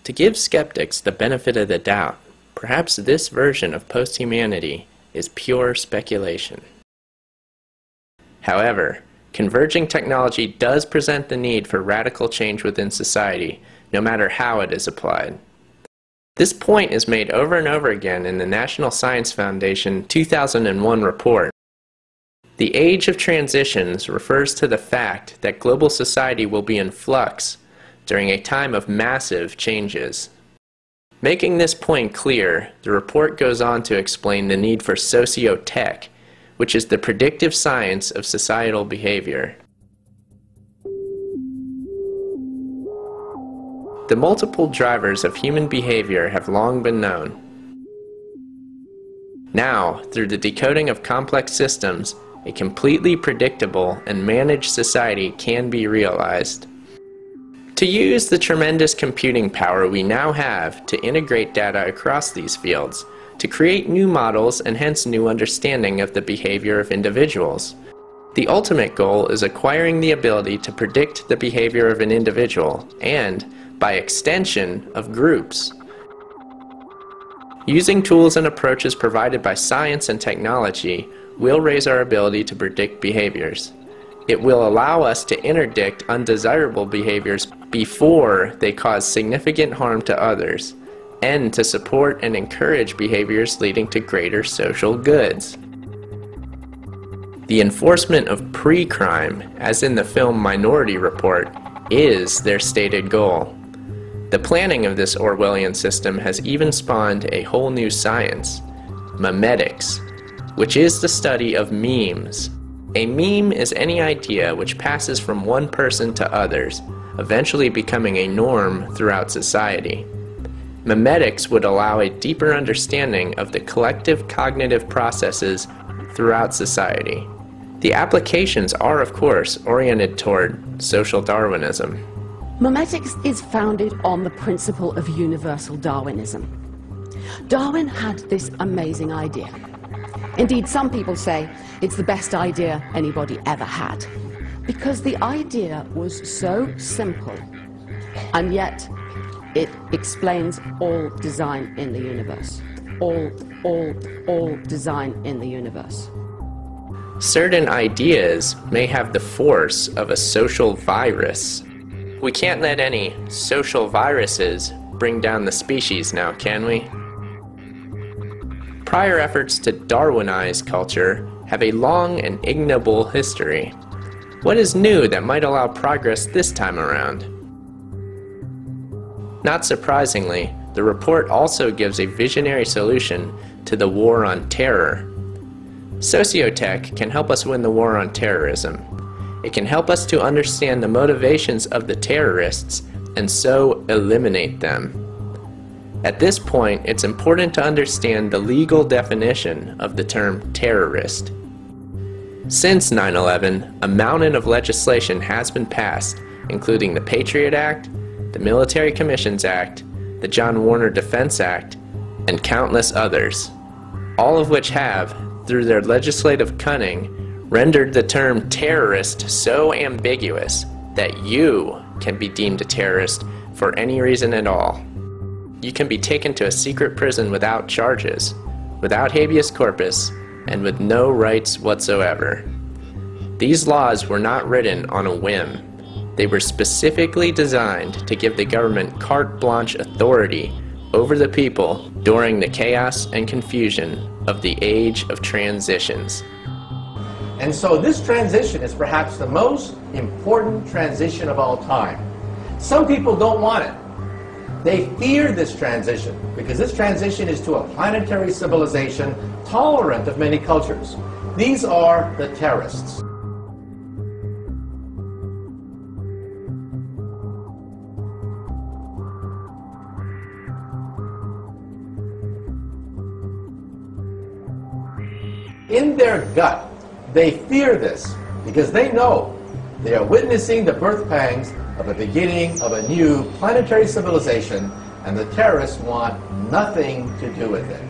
To give skeptics the benefit of the doubt, perhaps this version of post-humanity is pure speculation. However, converging technology does present the need for radical change within society, no matter how it is applied. This point is made over and over again in the National Science Foundation 2001 report. The age of transitions refers to the fact that global society will be in flux during a time of massive changes. Making this point clear, the report goes on to explain the need for socio-tech, which is the predictive science of societal behavior. The multiple drivers of human behavior have long been known. Now, through the decoding of complex systems, a completely predictable and managed society can be realized. To use the tremendous computing power we now have to integrate data across these fields, to create new models and hence new understanding of the behavior of individuals. The ultimate goal is acquiring the ability to predict the behavior of an individual and, by extension, of groups. Using tools and approaches provided by science and technology will raise our ability to predict behaviors. It will allow us to interdict undesirable behaviors before they cause significant harm to others, and to support and encourage behaviors leading to greater social goods. The enforcement of pre-crime, as in the film Minority Report, is their stated goal. The planning of this Orwellian system has even spawned a whole new science, memetics, which is the study of memes. A meme is any idea which passes from one person to others, eventually becoming a norm throughout society. Memetics would allow a deeper understanding of the collective cognitive processes throughout society. The applications are, of course, oriented toward social Darwinism. Memetics is founded on the principle of universal Darwinism. Darwin had this amazing idea. Indeed, some people say it's the best idea anybody ever had, because the idea was so simple, and yet it explains all design in the universe. All design in the universe. Certain ideas may have the force of a social virus. We can't let any social viruses bring down the species now, can we? Prior efforts to Darwinize culture have a long and ignoble history. What is new that might allow progress this time around? Not surprisingly, the report also gives a visionary solution to the war on terror. Sociotech can help us win the war on terrorism. It can help us to understand the motivations of the terrorists and so eliminate them. At this point, it's important to understand the legal definition of the term terrorist. Since 9/11, a mountain of legislation has been passed, including the Patriot Act, the Military Commissions Act, the John Warner Defense Act, and countless others, all of which have, through their legislative cunning, rendered the term terrorist so ambiguous that you can be deemed a terrorist for any reason at all. You can be taken to a secret prison without charges, without habeas corpus, and with no rights whatsoever. These laws were not written on a whim. They were specifically designed to give the government carte blanche authority over the people during the chaos and confusion of the age of transitions. And so this transition is perhaps the most important transition of all time. Some people don't want it. They fear this transition because this transition is to a planetary civilization tolerant of many cultures. These are the terrorists. In their gut, they fear this because they know they are witnessing the birth pangs of the beginning of a new planetary civilization, and the terrorists want nothing to do with it.